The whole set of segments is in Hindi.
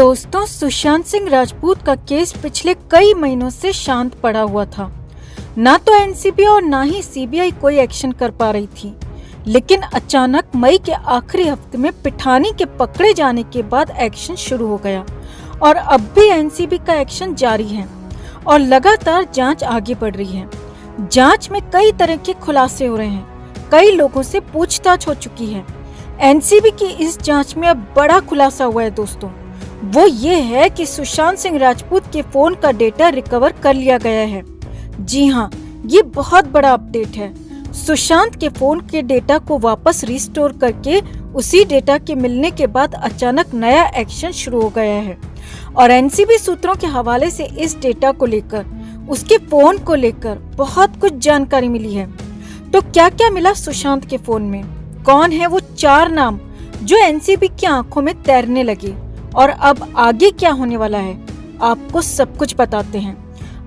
दोस्तों, सुशांत सिंह राजपूत का केस पिछले कई महीनों से शांत पड़ा हुआ था। ना तो एनसीबी और ना ही सीबीआई कोई एक्शन कर पा रही थी, लेकिन अचानक मई के आखिरी हफ्ते में पिठानी के पकड़े जाने के बाद एक्शन शुरू हो गया और अब भी एनसीबी का एक्शन जारी है और लगातार जांच आगे बढ़ रही है। जांच में कई तरह के खुलासे हो रहे हैं, कई लोगों से पूछताछ हो चुकी है। एनसीबी की इस जांच में अब बड़ा खुलासा हुआ है दोस्तों, वो ये है कि सुशांत सिंह राजपूत के फोन का डेटा रिकवर कर लिया गया है। जी हाँ, ये बहुत बड़ा अपडेट है। सुशांत के फोन के डेटा को वापस रिस्टोर करके उसी डेटा के मिलने के बाद अचानक नया एक्शन शुरू हो गया है और एनसीबी सूत्रों के हवाले से इस डेटा को लेकर, उसके फोन को लेकर बहुत कुछ जानकारी मिली है। तो क्या क्या मिला सुशांत के फोन में, कौन है वो 4 नाम जो एनसीबी की आंखों में तैरने लगे और अब आगे क्या होने वाला है, आपको सब कुछ बताते हैं।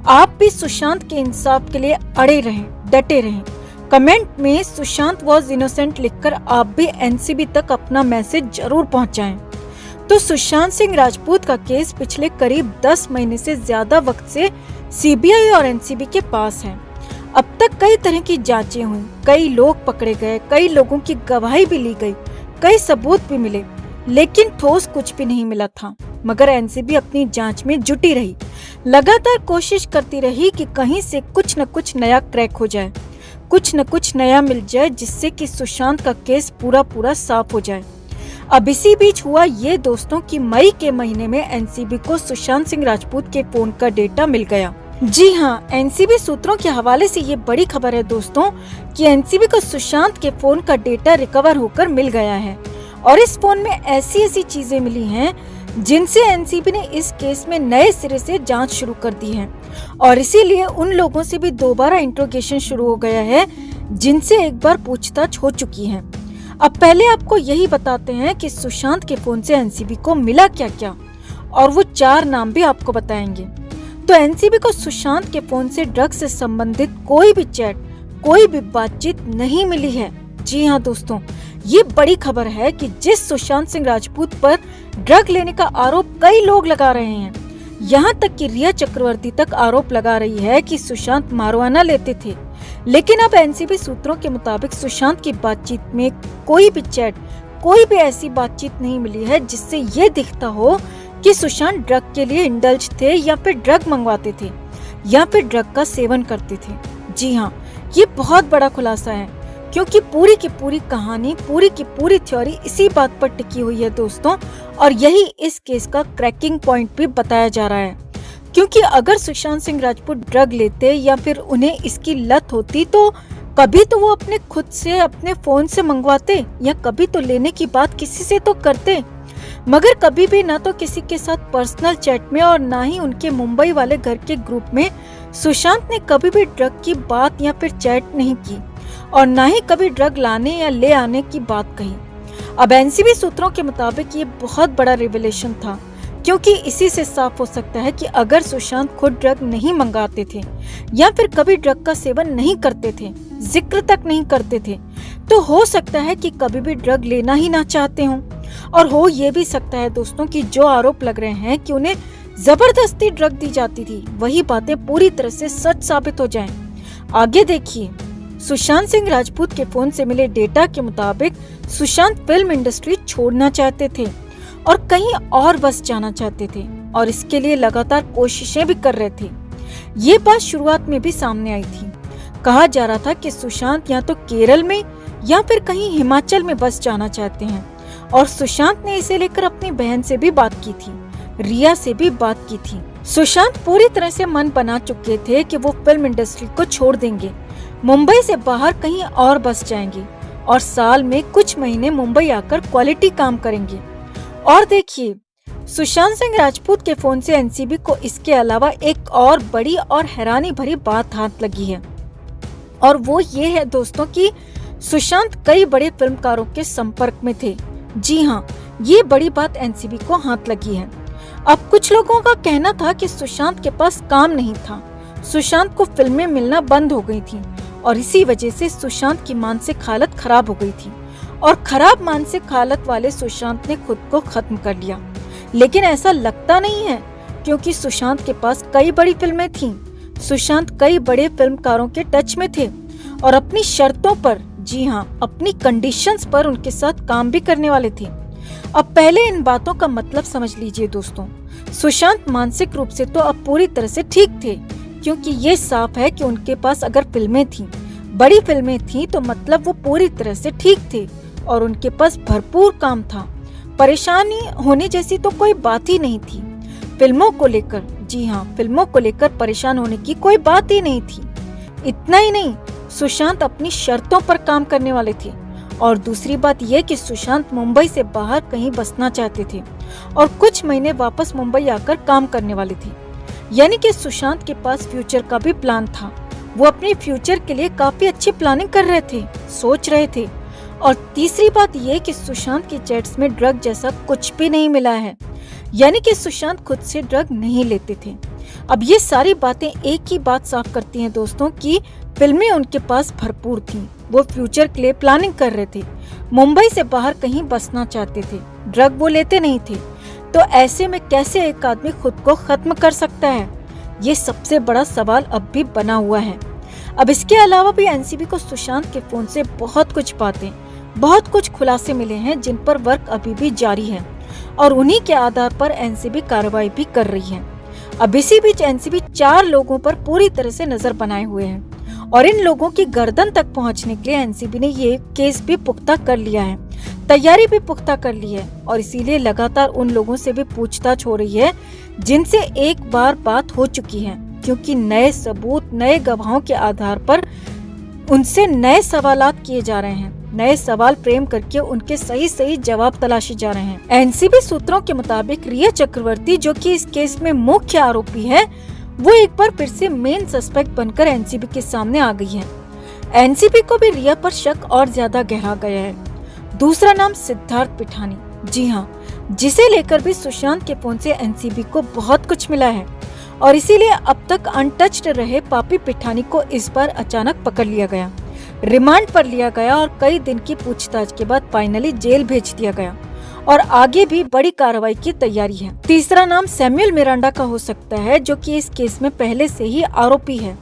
आप भी सुशांत के इंसाफ के लिए अड़े रहें, डटे रहें। कमेंट में सुशांत वॉज इनोसेंट लिखकर आप भी एनसीबी तक अपना मैसेज जरूर पहुंचाएं। तो सुशांत सिंह राजपूत का केस पिछले करीब 10 महीने से ज्यादा वक्त से सीबीआई और एनसीबी के पास है। अब तक कई तरह की जांचें हुई, कई लोग पकड़े गए, कई लोगों की गवाही भी ली गई, कई सबूत भी मिले, लेकिन ठोस कुछ भी नहीं मिला था। मगर एनसीबी अपनी जांच में जुटी रही, लगातार कोशिश करती रही कि कहीं से कुछ न कुछ नया क्रैक हो जाए, कुछ न कुछ नया मिल जाए, जिससे कि सुशांत का केस पूरा साफ हो जाए। अब इसी बीच हुआ ये दोस्तों कि मई के महीने में एनसीबी को सुशांत सिंह राजपूत के फोन का डेटा मिल गया। जी हाँ, एनसीबी सूत्रों के हवाले से ये बड़ी खबर है दोस्तों कि एनसीबी को सुशांत के फोन का डेटा रिकवर होकर मिल गया है और इस फोन में ऐसी चीजें मिली हैं जिनसे एनसीबी ने इस केस में नए सिरे से जांच शुरू कर दी है और इसीलिए उन लोगों से भी दोबारा इंट्रोगेशन शुरू हो गया है जिनसे एक बार पूछताछ हो चुकी है। अब पहले आपको यही बताते हैं कि सुशांत के फोन से एनसीबी को मिला क्या क्या, और वो 4 नाम भी आपको बताएंगे। तो एनसीबी को सुशांत के फोन से ड्रग्स से संबंधित कोई भी चैट, कोई भी बातचीत नहीं मिली है। जी हाँ दोस्तों, ये बड़ी खबर है कि जिस सुशांत सिंह राजपूत पर ड्रग लेने का आरोप कई लोग लगा रहे हैं, यहाँ तक कि रिया चक्रवर्ती तक आरोप लगा रही है कि सुशांत मारवाना लेते थे, लेकिन अब एनसीबी सूत्रों के मुताबिक सुशांत की बातचीत में कोई भी चैट, कोई भी ऐसी बातचीत नहीं मिली है जिससे ये दिखता हो कि सुशांत ड्रग के लिए इंडल्ज थे या फिर ड्रग मंगवाते थे या फिर ड्रग का सेवन करते थे। जी हाँ, ये बहुत बड़ा खुलासा है क्योंकि पूरी की पूरी कहानी, पूरी की पूरी थ्योरी इसी बात पर टिकी हुई है दोस्तों, और यही इस केस का क्रैकिंग पॉइंट भी बताया जा रहा है। क्योंकि अगर सुशांत सिंह राजपूत ड्रग लेते या फिर उन्हें इसकी लत होती तो कभी तो वो अपने खुद से अपने फोन से मंगवाते या कभी तो लेने की बात किसी से तो करते, मगर कभी भी ना तो किसी के साथ पर्सनल चैट में और ना ही उनके मुंबई वाले घर के ग्रुप में सुशांत ने कभी भी ड्रग की बात या फिर चैट नहीं की और ना ही कभी ड्रग लाने या ले आने की बात कही। अब एनसीबी सूत्रों के मुताबिक ये बहुत बड़ा रिवेलेशन था, क्योंकि इसी से साफ हो सकता है कि अगर सुशांत खुद ड्रग नहीं मंगाते थे या फिर कभी ड्रग का सेवन नहीं करते थे, जिक्र तक नहीं करते थे, तो हो सकता है कि कभी भी ड्रग लेना ही ना चाहते हों। और हो ये भी सकता है दोस्तों कि जो आरोप लग रहे हैं कि उन्हें जबरदस्ती ड्रग दी जाती थी, वही बातें पूरी तरह से सच साबित हो जाएं। आगे देखिए, सुशांत सिंह राजपूत के फोन से मिले डेटा के मुताबिक सुशांत फिल्म इंडस्ट्री छोड़ना चाहते थे और कहीं और बस जाना चाहते थे और इसके लिए लगातार कोशिशें भी कर रहे थे। ये बात शुरुआत में भी सामने आई थी। कहा जा रहा था कि सुशांत या तो केरल में या फिर कहीं हिमाचल में बस जाना चाहते हैं और सुशांत ने इसे लेकर अपनी बहन से भी बात की थी, रिया से भी बात की थी। सुशांत पूरी तरह से मन बना चुके थे कि वो फिल्म इंडस्ट्री को छोड़ देंगे, मुंबई से बाहर कहीं और बस जाएंगे और साल में कुछ महीने मुंबई आकर क्वालिटी काम करेंगे। और देखिए, सुशांत सिंह राजपूत के फोन से एनसीबी को इसके अलावा एक और बड़ी और हैरानी भरी बात हाथ लगी है, और वो ये है दोस्तों कि सुशांत कई बड़े फिल्मकारों के संपर्क में थे। जी हाँ, ये बड़ी बात एनसीबी को हाथ लगी है। अब कुछ लोगों का कहना था कि सुशांत के पास काम नहीं था, सुशांत को फिल्में मिलना बंद हो गई थी और इसी वजह से सुशांत की मानसिक हालत खराब हो गई थी और खराब मानसिक हालत वाले सुशांत ने खुद को खत्म कर लिया। लेकिन ऐसा लगता नहीं है, क्योंकि सुशांत के पास कई बड़ी फिल्में थीं। सुशांत कई बड़े फिल्मकारों के टच में थे और अपनी शर्तों पर, जी हाँ, अपनी कंडीशंस पर उनके साथ काम भी करने वाले थे। अब पहले इन बातों का मतलब समझ लीजिए दोस्तों। सुशांत मानसिक रूप से तो अब पूरी तरह से ठीक थे, क्योंकि ये साफ है कि उनके पास अगर फिल्में थीं, बड़ी फिल्में थीं, तो मतलब वो पूरी तरह से ठीक थे और उनके पास भरपूर काम था। परेशानी होने जैसी तो कोई बात ही नहीं थी फिल्मों को लेकर। जी हाँ, फिल्मों को लेकर परेशान होने की कोई बात ही नहीं थी। इतना ही नहीं, सुशांत अपनी शर्तों पर काम करने वाले थे। और दूसरी बात यह कि सुशांत मुंबई से बाहर कहीं बसना चाहते थे और कुछ महीने वापस मुंबई आकर काम करने वाले थे। यानी कि सुशांत के पास फ्यूचर का भी प्लान था। वो अपने फ्यूचर के लिए काफी अच्छी प्लानिंग कर रहे थे, सोच रहे थे। और तीसरी बात यह कि सुशांत की चैट्स में ड्रग जैसा कुछ भी नहीं मिला है, यानी कि सुशांत खुद से ड्रग नहीं लेते थे। अब ये सारी बातें एक ही बात साफ करती हैं दोस्तों कि फिल्में उनके पास भरपूर थीं। वो फ्यूचर के लिए प्लानिंग कर रहे थे, मुंबई से बाहर कहीं बसना चाहते थे, ड्रग वो लेते नहीं थे। तो ऐसे में कैसे एक आदमी खुद को खत्म कर सकता है, ये सबसे बड़ा सवाल अब भी बना हुआ है। अब इसके अलावा भी एनसीबी को सुशांत के फोन से बहुत कुछ बातें, बहुत कुछ खुलासे मिले हैं, जिन पर वर्क अभी भी जारी है और उन्हीं के आधार पर एनसीबी कार्रवाई भी कर रही है। अब इसी बीच एनसीबी 4 लोगों पर पूरी तरह से नजर बनाए हुए है और इन लोगों की गर्दन तक पहुंचने के लिए एनसीबी ने ये केस भी पुख्ता कर लिया है, तैयारी भी पुख्ता कर ली है और इसीलिए लगातार उन लोगों से भी पूछताछ हो रही है जिनसे एक बार बात हो चुकी है, क्योंकि नए सबूत, नए गवाहों के आधार पर उनसे नए सवालात किए जा रहे हैं। नए सवाल फ्रेम करके उनके सही जवाब तलाशे जा रहे हैं। एनसीबी सूत्रों के मुताबिक रिया चक्रवर्ती, जो कि इस केस में मुख्य आरोपी है, वो एक बार फिर से मेन सस्पेक्ट बनकर एनसीबी के सामने आ गई है। एनसीबी को भी रिया पर शक और ज्यादा गहरा गया है। दूसरा नाम सिद्धार्थ पिठानी, जी हाँ, जिसे लेकर भी सुशांत के फोन से एनसीबी को बहुत कुछ मिला है और इसीलिए अब तक अनटच्ड रहे पापी पिठानी को इस बार अचानक पकड़ लिया गया, रिमांड पर लिया गया और कई दिन की पूछताछ के बाद फाइनली जेल भेज दिया गया और आगे भी बड़ी कार्रवाई की तैयारी है। तीसरा नाम सैमुअल मिरांडा का हो सकता है, जो कि इस केस में पहले से ही आरोपी है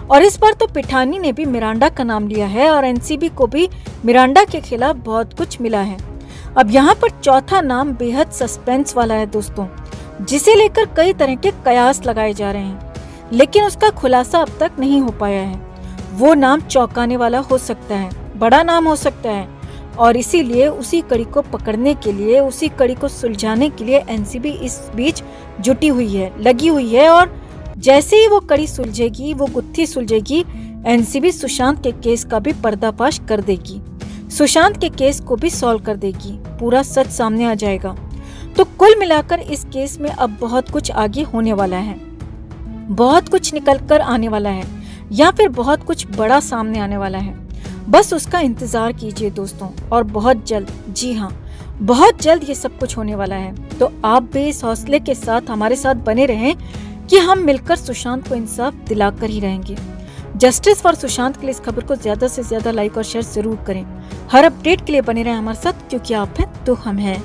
और इस बार तो पिठानी ने भी मिरांडा का नाम लिया है और एनसीबी को भी मिरांडा के खिलाफ बहुत कुछ मिला है। अब यहाँ पर चौथा नाम बेहद सस्पेंस वाला है दोस्तों, जिसे लेकर कई तरह के कयास लगाए जा रहे हैं, लेकिन उसका खुलासा अब तक नहीं हो पाया है। वो नाम चौंकाने वाला हो सकता है, बड़ा नाम हो सकता है और इसीलिए उसी कड़ी को पकड़ने के लिए, उसी कड़ी को सुलझाने के लिए एनसीबी इस बीच जुटी हुई है, लगी हुई है और जैसे ही वो कड़ी सुलझेगी, वो गुत्थी सुलझेगी, एनसीबी सुशांत के केस का भी पर्दाफाश कर देगी, सुशांत के केस को भी सॉल्व कर देगी, पूरा सच सामने आ जाएगा। तो कुल मिलाकर इस केस में अब बहुत कुछ आगे होने वाला है, बहुत कुछ निकल कर आने वाला है या फिर बहुत कुछ बड़ा सामने आने वाला है। बस उसका इंतजार कीजिए दोस्तों और बहुत जल्द, जी हाँ, बहुत जल्द ये सब कुछ होने वाला है। तो आप भी इस हौसले के साथ हमारे साथ बने रहें कि हम मिलकर सुशांत को इंसाफ दिलाकर ही रहेंगे। जस्टिस फॉर सुशांत के लिए इस खबर को ज्यादा से ज्यादा लाइक और शेयर जरूर करें। हर अपडेट के लिए बने रहें हमारे साथ, क्योंकि आप हैं तो हम हैं।